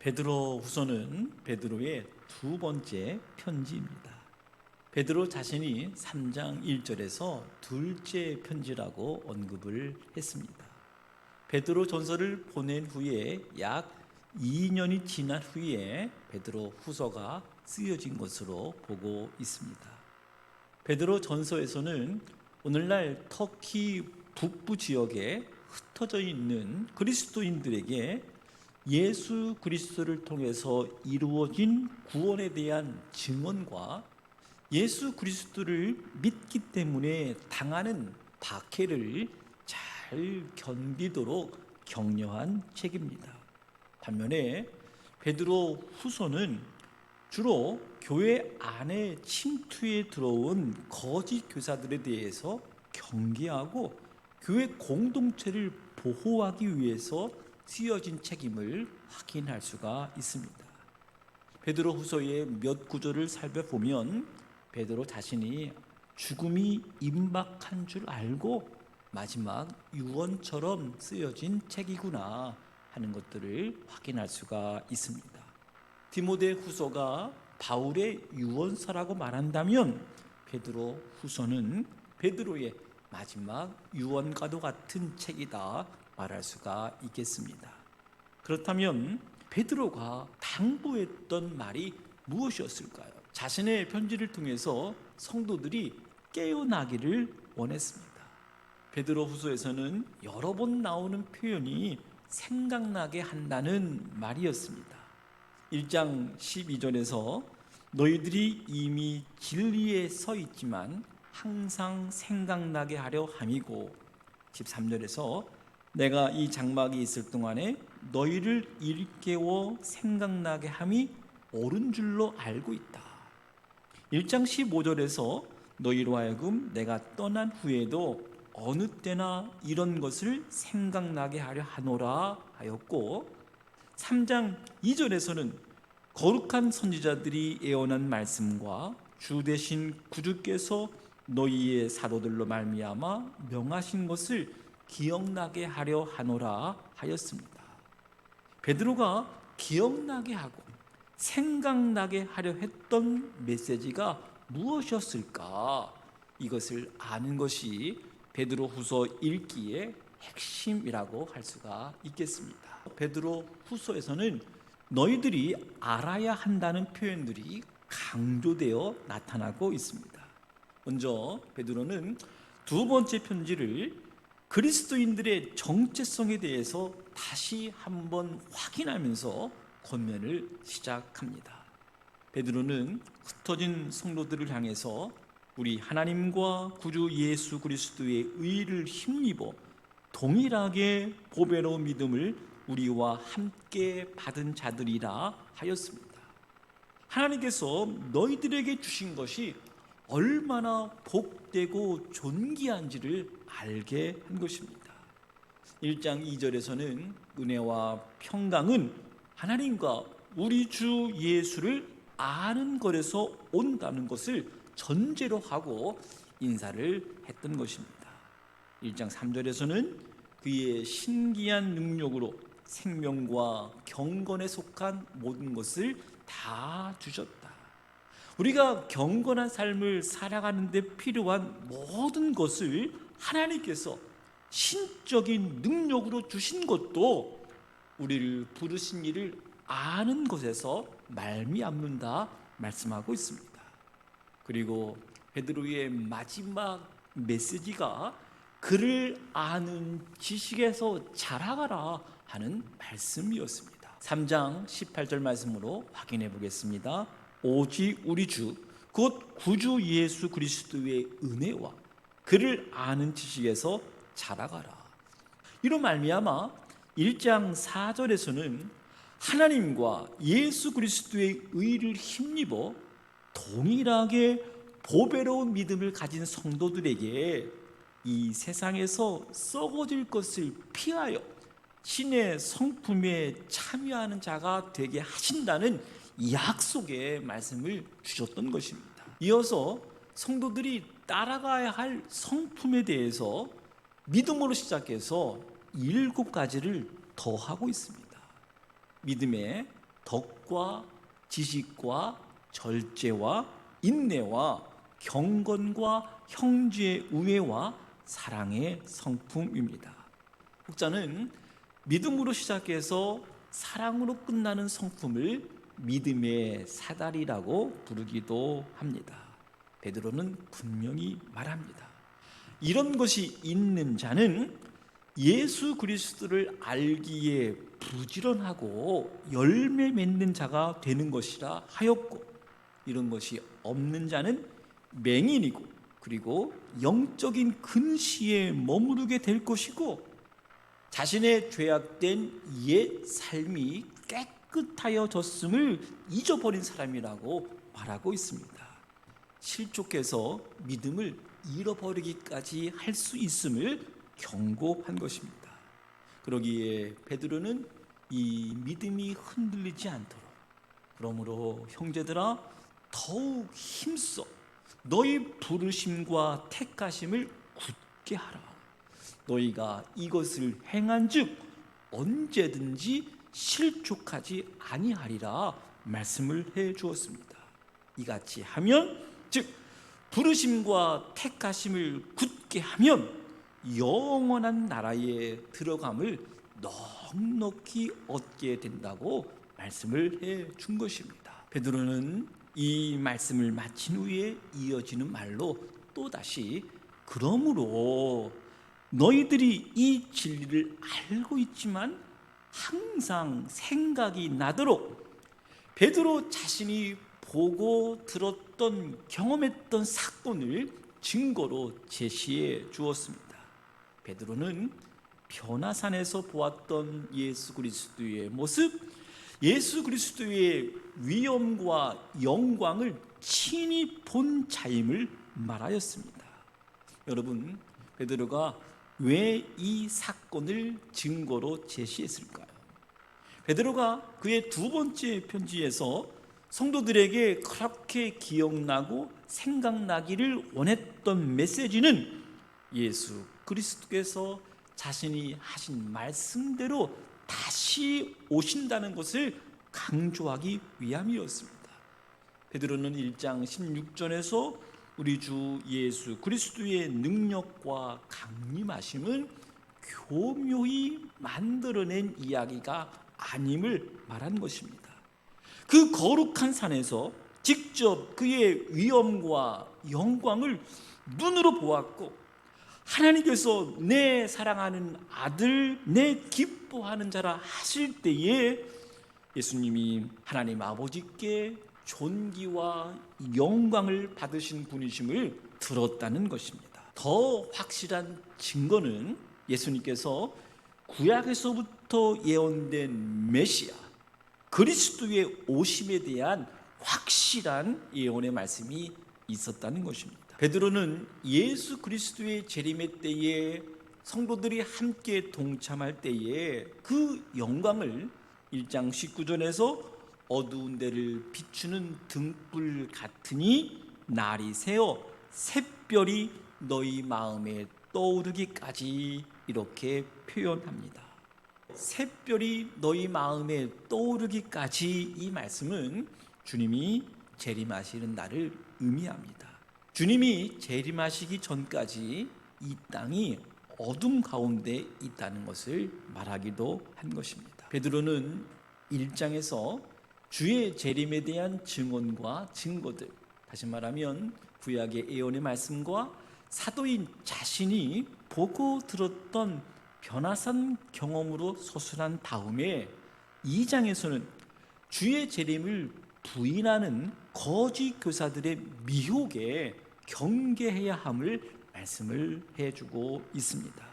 베드로 후서는 베드로의 두 번째 편지입니다. 베드로 자신이 3장 1절에서 둘째 편지라고 언급을 했습니다. 베드로 전서를 보낸 후에 약 2년이 지난 후에 베드로 후서가 쓰여진 것으로 보고 있습니다. 베드로 전서에서는 오늘날 터키 북부 지역에 흩어져 있는 그리스도인들에게 예수 그리스도를 통해서 이루어진 구원에 대한 증언과 예수 그리스도를 믿기 때문에 당하는 박해를 잘 견디도록 격려한 책입니다. 반면에 베드로 후서는 주로 교회 안에 침투해 들어온 거짓 교사들에 대해서 경계하고 교회 공동체를 보호하기 위해서 쓰여진 책임을 확인할 수가 있습니다. 베드로 후서의 몇 구절을 살펴보면 베드로 자신이 죽음이 임박한 줄 알고 마지막 유언처럼 쓰여진 책이구나 하는 것들을 확인할 수가 있습니다. 디모데 후서가 바울의 유언서라고 말한다면 베드로 후서는 베드로의 마지막 유언과도 같은 책이다 말할 수가 있겠습니다. 그렇다면 베드로가 당부했던 말이 무엇이었을까요? 자신의 편지를 통해서 성도들이 깨어나기를 원했습니다. 베드로 후서에서는 여러 번 나오는 표현이 생각나게 한다는 말이었습니다. 1장 12절에서 너희들이 이미 진리에 서 있지만 항상 생각나게 하려 함이고, 13절에서 내가 이 장막이 있을 동안에 너희를 일깨워 생각나게 함이 옳은 줄로 알고 있다. 1장 15절에서 너희로 하여금 내가 떠난 후에도 어느 때나 이런 것을 생각나게 하려 하노라 하였고, 3장 2절에서는 거룩한 선지자들이 예언한 말씀과 주 되신 구주께서 너희의 사도들로 말미암아 명하신 것을 기억나게 하려 하노라 하였습니다. 베드로가 기억나게 하고 생각나게 하려 했던 메시지가 무엇이었을까? 이것을 아는 것이 베드로 후서 읽기의 핵심이라고 할 수가 있겠습니다. 베드로 후서에서는 너희들이 알아야 한다는 표현들이 강조되어 나타나고 있습니다. 먼저 베드로는 두 번째 편지를 그리스도인들의 정체성에 대해서 다시 한번 확인하면서 권면을 시작합니다. 베드로는 흩어진 성도들을 향해서 우리 하나님과 구주 예수 그리스도의 의를 힘입어 동일하게 보배로운 믿음을 우리와 함께 받은 자들이라 하였습니다. 하나님께서 너희들에게 주신 것이 얼마나 복되고 존귀한지를 알게 한 것입니다. 1장 2절에서는 은혜와 평강은 하나님과 우리 주 예수를 아는 것에서 온다는 것을 전제로 하고 인사를 했던 것입니다. 1장 3절에서는 그의 신기한 능력으로 생명과 경건에 속한 모든 것을 다 주셨다. 우리가 경건한 삶을 살아가는 데 필요한 모든 것을 하나님께서 신적인 능력으로 주신 것도 우리를 부르신 일을 아는 것에서 말미암는다 말씀하고 있습니다. 그리고 베드로의 마지막 메시지가 그를 아는 지식에서 자라가라 하는 말씀이었습니다. 3장 18절 말씀으로 확인해 보겠습니다. 오직 우리 주 곧 구주 예수 그리스도의 은혜와 그를 아는 지식에서 자라가라. 이로 말미암아 1장 4절에서는 하나님과 예수 그리스도의 의를 힘입어 동일하게 보배로운 믿음을 가진 성도들에게 이 세상에서 썩어질 것을 피하여 신의 성품에 참여하는 자가 되게 하신다는 약속의 말씀을 주셨던 것입니다. 이어서 성도들이 따라가야 할 성품에 대해서 믿음으로 시작해서 7가지를 더하고 있습니다. 믿음의 덕과 지식과 절제와 인내와 경건과 형제의 우애와 사랑의 성품입니다. 혹자는 믿음으로 시작해서 사랑으로 끝나는 성품을 믿음의 사다리라고 부르기도 합니다. 베드로는 분명히 말합니다. 이런 것이 있는 자는 예수 그리스도를 알기에 부지런하고 열매 맺는 자가 되는 것이라 하였고, 이런 것이 없는 자는 맹인이고 그리고 영적인 근시에 머무르게 될 것이고, 자신의 죄악된 옛 삶이 깨끗하여졌음을 잊어버린 사람이라고 말하고 있습니다. 실족해서 믿음을 잃어버리기까지 할 수 있음을 경고한 것입니다. 그러기에 베드로는 이 믿음이 흔들리지 않도록, 그러므로 형제들아 더욱 힘써 너희 부르심과 택하심을 굳게 하라. 너희가 이것을 행한즉 언제든지 실족하지 아니하리라 말씀을 해 주었습니다. 이같이 하면, 즉 부르심과 택하심을 굳게 하면 영원한 나라에 들어감을 넉넉히 얻게 된다고 말씀을 해 준 것입니다. 베드로는 이 말씀을 마친 후에 이어지는 말로 또다시 그러므로 너희들이 이 진리를 알고 있지만 항상 생각이 나도록 베드로 자신이 보고 들었던 경험했던 사건을 증거로 제시해 주었습니다. 베드로는 변화산에서 보았던 예수 그리스도의 모습, 예수 그리스도의 위엄과 영광을 친히 본 자임을 말하였습니다. 여러분, 베드로가 왜 이 사건을 증거로 제시했을까요? 베드로가 그의 두 번째 편지에서 성도들에게 그렇게 기억나고 생각나기를 원했던 메시지는 예수 그리스도께서 자신이 하신 말씀대로 다시 오신다는 것을 강조하기 위함이었습니다. 베드로는 1장 16절에서 우리 주 예수 그리스도의 능력과 강림하심은 교묘히 만들어낸 이야기가 아님을 말한 것입니다. 그 거룩한 산에서 직접 그의 위엄과 영광을 눈으로 보았고, 하나님께서 내 사랑하는 아들, 내 기뻐하는 자라 하실 때에 예수님이 하나님 아버지께 존귀와 영광을 받으신 분이심을 들었다는 것입니다. 더 확실한 증거는 예수님께서 구약에서부터 예언된 메시아 그리스도의 오심에 대한 확실한 예언의 말씀이 있었다는 것입니다. 베드로는 예수 그리스도의 재림의 때에 성도들이 함께 동참할 때에 그 영광을 1장 19절에서 어두운 데를 비추는 등불 같으니 날이 새어 샛별이 너희 마음에 떠오르기까지 이렇게 표현합니다. 샛별이 너희 마음에 떠오르기까지, 이 말씀은 주님이 재림하시는 날을 의미합니다. 주님이 재림하시기 전까지 이 땅이 어둠 가운데 있다는 것을 말하기도 한 것입니다. 베드로는 1장에서 주의 재림에 대한 증언과 증거들, 다시 말하면 구약의 예언의 말씀과 사도인 자신이 보고 들었던 변화산 경험으로 서술한 다음에 2장에서는 주의 재림을 부인하는 거짓 교사들의 미혹에 경계해야 함을 말씀을 해주고 있습니다.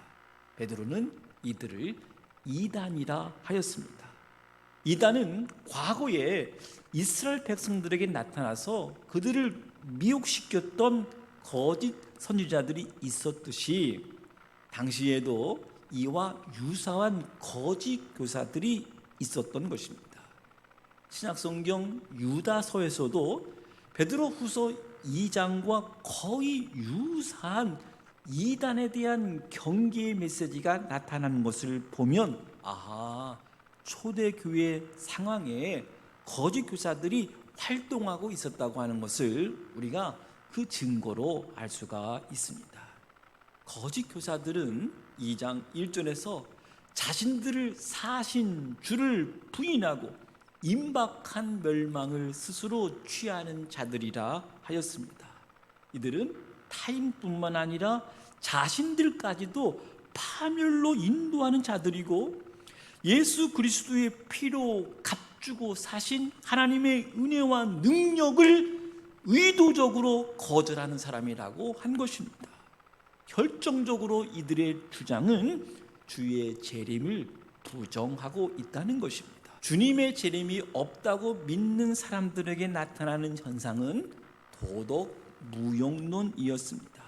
베드로는 이들을 이단이라 하였습니다. 이단은 과거에 이스라엘 백성들에게 나타나서 그들을 미혹시켰던 거짓 선지자들이 있었듯이 당시에도 이와 유사한 거짓 교사들이 있었던 것입니다. 신약성경 유다서에서도 베드로후서 2장과 거의 유사한 이단에 대한 경계의 메시지가 나타나는 것을 보면, 초대교회 상황에 거짓 교사들이 활동하고 있었다고 하는 것을 우리가 그 증거로 알 수가 있습니다. 거짓 교사들은 2장 1절에서 자신들을 사신 주를 부인하고 임박한 멸망을 스스로 취하는 자들이라 하였습니다. 이들은 타인뿐만 아니라 자신들까지도 파멸로 인도하는 자들이고 예수 그리스도의 피로 값주고 사신 하나님의 은혜와 능력을 의도적으로 거절하는 사람이라고 한 것입니다. 결정적으로 이들의 주장은 주의 재림을 부정하고 있다는 것입니다. 주님의 재림이 없다고 믿는 사람들에게 나타나는 현상은 도덕 무용론이었습니다.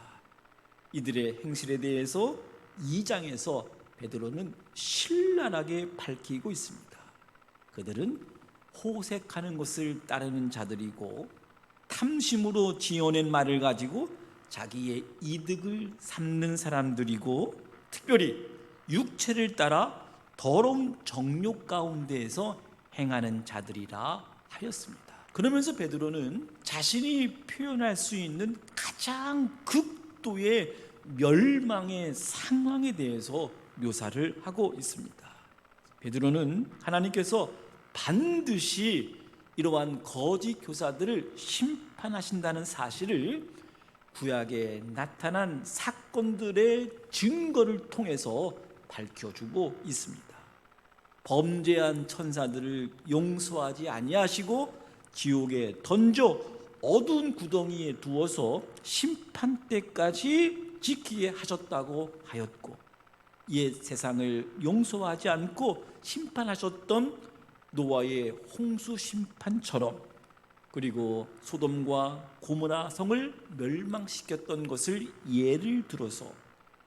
이들의 행실에 대해서 2장에서 베드로는 신랄하게 밝히고 있습니다. 그들은 호색하는 것을 따르는 자들이고 탐심으로 지어낸 말을 가지고 자기의 이득을 삼는 사람들이고 특별히 육체를 따라 더러운 정욕 가운데에서 행하는 자들이라 하였습니다. 그러면서 베드로는 자신이 표현할 수 있는 가장 극도의 멸망의 상황에 대해서 묘사를 하고 있습니다. 베드로는 하나님께서 반드시 이러한 거짓 교사들을 심판하신다는 사실을 구약에 나타난 사건들의 증거를 통해서 밝혀주고 있습니다. 범죄한 천사들을 용서하지 아니하시고 지옥에 던져 어두운 구덩이에 두어서 심판 때까지 지키게 하셨다고 하였고, 옛 세상을 용서하지 않고 심판하셨던 노아의 홍수 심판처럼, 그리고 소돔과 고모라 성을 멸망시켰던 것을 예를 들어서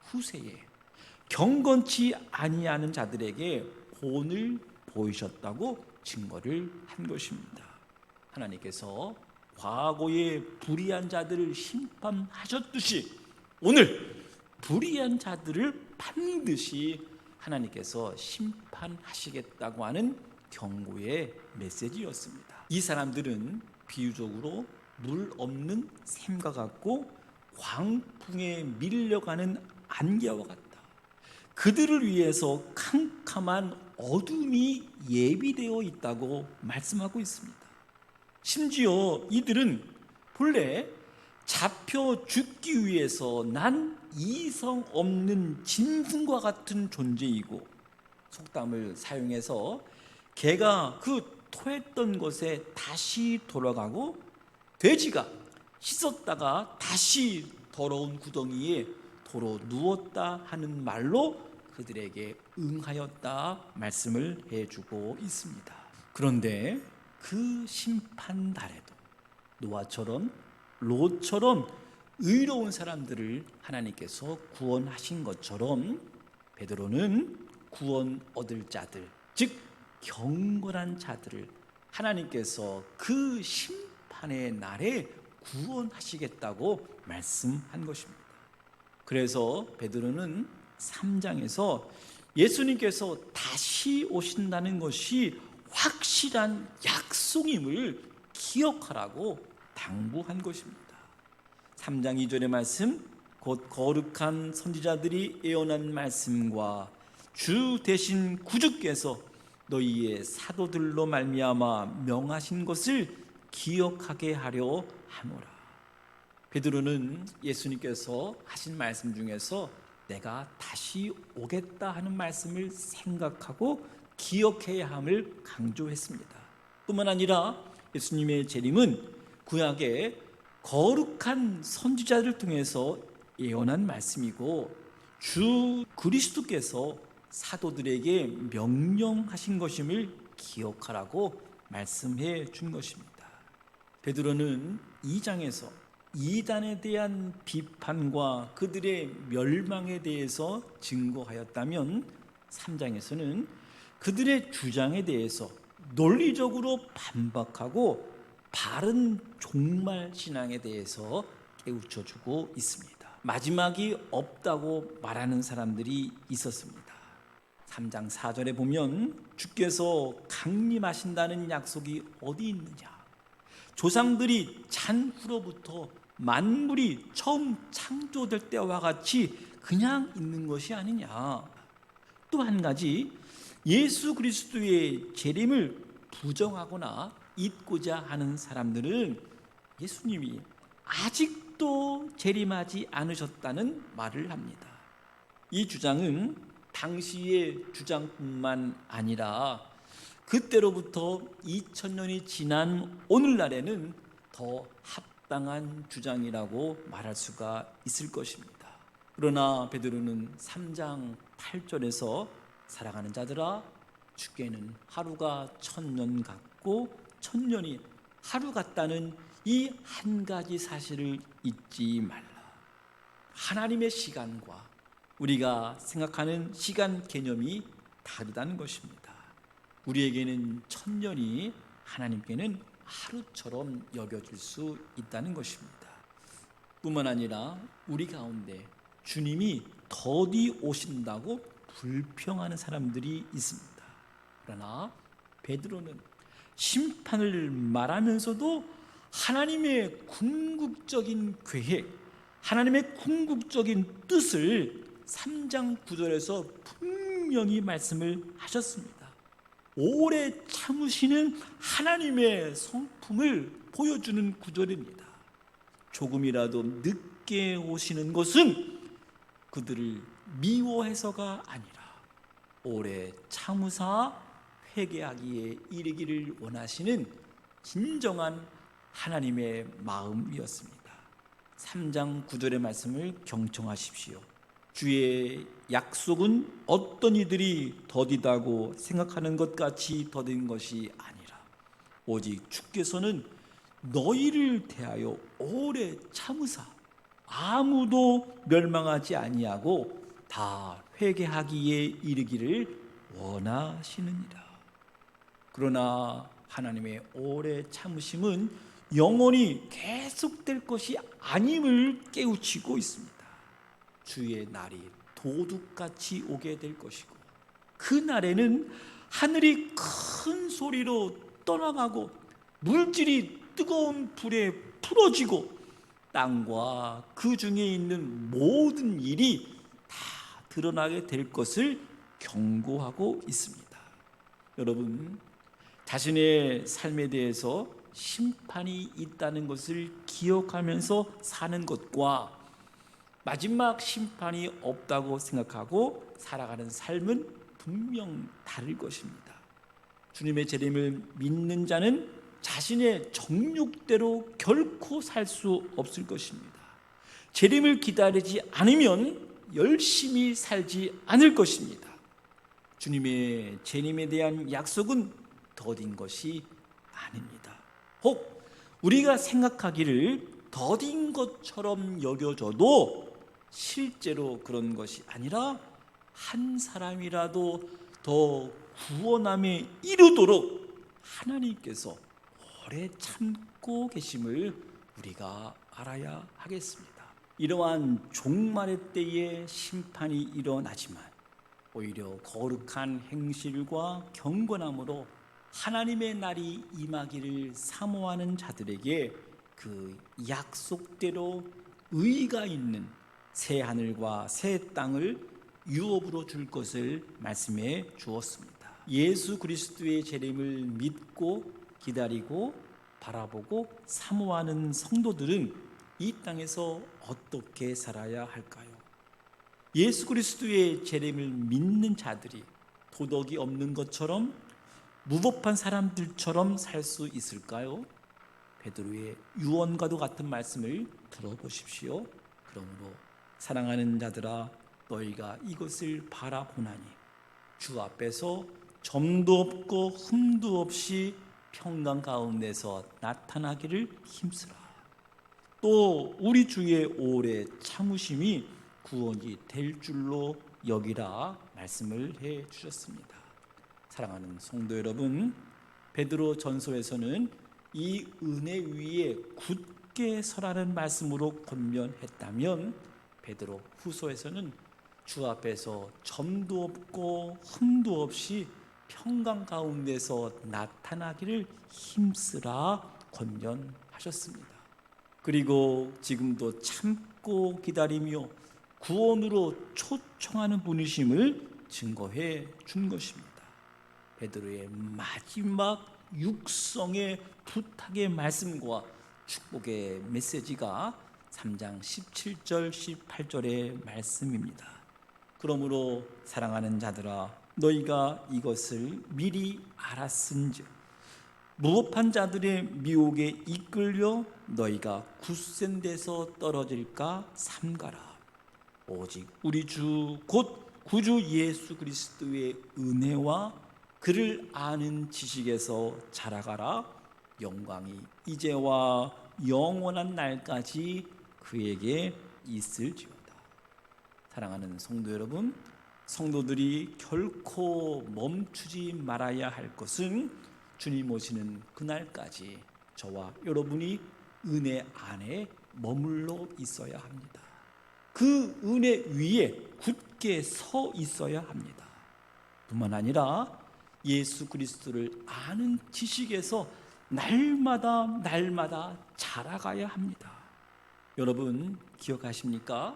후세에 경건치 아니하는 자들에게 본을 보이셨다고 증거를 한 것입니다. 하나님께서 과거의 불의한 자들을 심판하셨듯이 오늘 불의한 자들을 반드시 하나님께서 심판하시겠다고 하는 경고의 메시지였습니다. 이 사람들은 비유적으로 물 없는 샘과 같고 광풍에 밀려가는 안개와 같다. 그들을 위해서 캄캄한 어둠이 예비되어 있다고 말씀하고 있습니다. 심지어 이들은 본래 잡혀 죽기 위해서 난 이성 없는 짐승과 같은 존재이고, 속담을 사용해서 개가 그 토했던 곳에 다시 돌아가고 돼지가 씻었다가 다시 더러운 구덩이에 도로 누웠다 하는 말로 그들에게 응하였다 말씀을 해주고 있습니다. 그런데 그 심판 날에도 노아처럼 롯처럼 의로운 사람들을 하나님께서 구원하신 것처럼 베드로는 구원 얻을 자들, 즉 경건한 자들을 하나님께서 그 심판의 날에 구원하시겠다고 말씀한 것입니다. 그래서 베드로는 3장에서 예수님께서 다시 오신다는 것이 확실한 약속임을 기억하라고 당부한 것입니다. 3장 2절의 말씀, 곧 거룩한 선지자들이 예언한 말씀과 주 대신 구주께서 너희의 사도들로 말미암아 명하신 것을 기억하게 하려 하노라. 베드로는 예수님께서 하신 말씀 중에서 내가 다시 오겠다 하는 말씀을 생각하고 기억해야 함을 강조했습니다. 뿐만 아니라 예수님의 재림은 구약의 거룩한 선지자들을 통해서 예언한 말씀이고 주 그리스도께서 사도들에게 명령하신 것임을 기억하라고 말씀해 준 것입니다. 베드로는 2장에서 이단에 대한 비판과 그들의 멸망에 대해서 증거하였다면 3장에서는 그들의 주장에 대해서 논리적으로 반박하고 바른 종말 신앙에 대해서 깨우쳐주고 있습니다. 마지막이 없다고 말하는 사람들이 있었습니다. 3장 4절에 보면 주께서 강림하신다는 약속이 어디 있느냐? 조상들이 잔 후로부터 만물이 처음 창조될 때와 같이 그냥 있는 것이 아니냐. 또 한 가지, 예수 그리스도의 재림을 부정하거나 잊고자 하는 사람들은 예수님이 아직도 재림하지 않으셨다는 말을 합니다. 이 주장은 당시의 주장뿐만 아니라 그때로부터 2000년이 지난 오늘날에는 더 합당한 주장이라고 말할 수가 있을 것입니다. 그러나 베드로는 3장 8절에서 사랑하는 자들아, 주께는 하루가 1000년 같고 1000년이 하루 같다는 이 한 가지 사실을 잊지 말라. 하나님의 시간과 우리가 생각하는 시간 개념이 다르다는 것입니다. 우리에게는 1000년이 하나님께는 하루처럼 여겨질 수 있다는 것입니다. 뿐만 아니라 우리 가운데 주님이 더디 오신다고 불평하는 사람들이 있습니다. 그러나 베드로는 심판을 말하면서도 하나님의 궁극적인 계획, 하나님의 궁극적인 뜻을 3장 9절에서 분명히 말씀을 하셨습니다. 오래 참으시는 하나님의 성품을 보여주는 구절입니다. 조금이라도 늦게 오시는 것은 그들을 미워해서가 아니라 오래 참으사 회개하기에 이르기를 원하시는 진정한 하나님의 마음이었습니다. 3장 9절의 말씀을 경청하십시오. 주의 약속은 어떤 이들이 더디다고 생각하는 것 같이 더딘 것이 아니라 오직 주께서는 너희를 대하여 오래 참으사 아무도 멸망하지 아니하고 다 회개하기에 이르기를 원하시느니라. 그러나 하나님의 오래 참으심은 영원히 계속될 것이 아님을 깨우치고 있습니다. 주의 날이 도둑같이 오게 될 것이고 그 날에는 하늘이 큰 소리로 떠나가고 물질이 뜨거운 불에 풀어지고 땅과 그 중에 있는 모든 일이 다 드러나게 될 것을 경고하고 있습니다. 여러분, 자신의 삶에 대해서 심판이 있다는 것을 기억하면서 사는 것과 마지막 심판이 없다고 생각하고 살아가는 삶은 분명 다를 것입니다. 주님의 재림을 믿는 자는 자신의 정욕대로 결코 살 수 없을 것입니다. 재림을 기다리지 않으면 열심히 살지 않을 것입니다. 주님의 재림에 대한 약속은 더딘 것이 아닙니다. 혹 우리가 생각하기를 더딘 것처럼 여겨져도 실제로 그런 것이 아니라 한 사람이라도 더 구원함에 이르도록 하나님께서 오래 참고 계심을 우리가 알아야 하겠습니다. 이러한 종말의 때에 심판이 일어나지만 오히려 거룩한 행실과 경건함으로 하나님의 날이 임하기를 사모하는 자들에게 그 약속대로 의가 있는 새 하늘과 새 땅을 유업으로 줄 것을 말씀해 주었습니다. 예수 그리스도의 재림을 믿고 기다리고 바라보고 사모하는 성도들은 이 땅에서 어떻게 살아야 할까요? 예수 그리스도의 재림을 믿는 자들이 도덕이 없는 것처럼 무법한 사람들처럼 살 수 있을까요? 베드로의 유언과도 같은 말씀을 들어보십시오. 그러므로 사랑하는 자들아, 너희가 이것을 바라보나니 주 앞에서 점도 없고 흠도 없이 평강 가운데서 나타나기를 힘쓰라. 또 우리 주의 오래 참으심이 구원이 될 줄로 여기라 말씀을 해 주셨습니다. 사랑하는 성도 여러분, 베드로 전서에서는 이 은혜 위에 굳게 서라는 말씀으로 권면했다면 베드로 후서에서는 주 앞에서 점도 없고 흠도 없이 평강 가운데서 나타나기를 힘쓰라 권면하셨습니다. 그리고 지금도 참고 기다리며 구원으로 초청하는 분이심을 증거해 준 것입니다. 베드로의 마지막 육성의 부탁의 말씀과 축복의 메시지가 3장 17절 18절의 말씀입니다. 그러므로 사랑하는 자들아, 너희가 이것을 미리 알았은즉 무법한 자들의 미혹에 이끌려 너희가 굳센 데서 떨어질까 삼가라. 오직 우리 주 곧 구주 예수 그리스도의 은혜와 그를 아는 지식에서 자라가라. 영광이 이제와 영원한 날까지 그에게 있을지어다. 사랑하는 성도 여러분, 성도들이 결코 멈추지 말아야 할 것은 주님 오시는 그날까지 저와 여러분이 은혜 안에 머물러 있어야 합니다. 그 은혜 위에 굳게 서 있어야 합니다. 뿐만 아니라 예수 그리스도를 아는 지식에서 날마다 자라가야 합니다. 여러분 기억하십니까?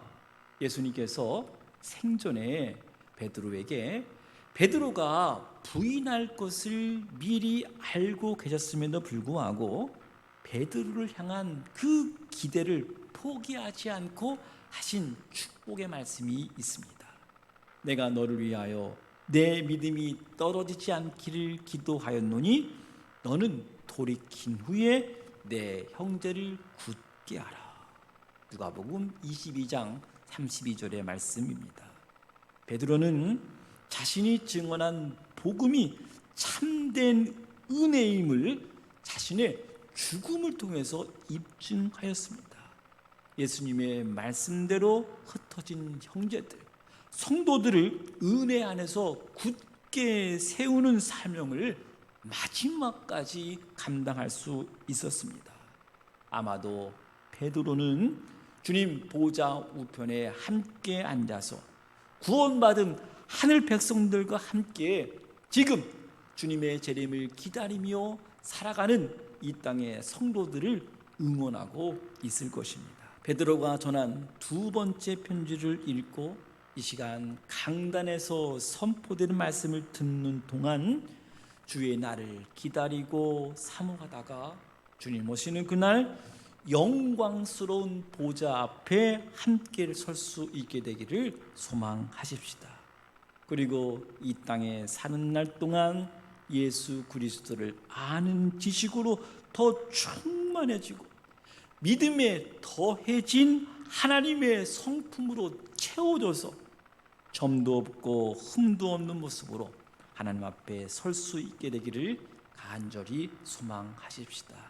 예수님께서 생전에 베드로에게 베드로가 부인할 것을 미리 알고 계셨음에도 불구하고 베드로를 향한 그 기대를 포기하지 않고 하신 축복의 말씀이 있습니다. 내가 너를 위하여 내 믿음이 떨어지지 않기를 기도하였노니 너는 돌이킨 후에 내 형제를 굳게 하라. 누가복음 22장 32절의 말씀입니다. 베드로는 자신이 증언한 복음이 참된 은혜임을 자신의 죽음을 통해서 입증하였습니다. 예수님의 말씀대로 흩어진 형제들, 성도들을 은혜 안에서 굳게 세우는 사명을 마지막까지 감당할 수 있었습니다. 아마도 베드로는 주님 보좌 우편에 함께 앉아서 구원받은 하늘 백성들과 함께 지금 주님의 재림을 기다리며 살아가는 이 땅의 성도들을 응원하고 있을 것입니다. 베드로가 전한 두 번째 편지를 읽고 이 시간 강단에서 선포되는 말씀을 듣는 동안 주의 날을 기다리고 사모하다가 주님 오시는 그날 영광스러운 보좌 앞에 함께 설 수 있게 되기를 소망하십시다. 그리고 이 땅에 사는 날 동안 예수 그리스도를 아는 지식으로 더 충만해지고 믿음에 더해진 하나님의 성품으로 채워져서 점도 없고 흠도 없는 모습으로 하나님 앞에 설 수 있게 되기를 간절히 소망하십시다.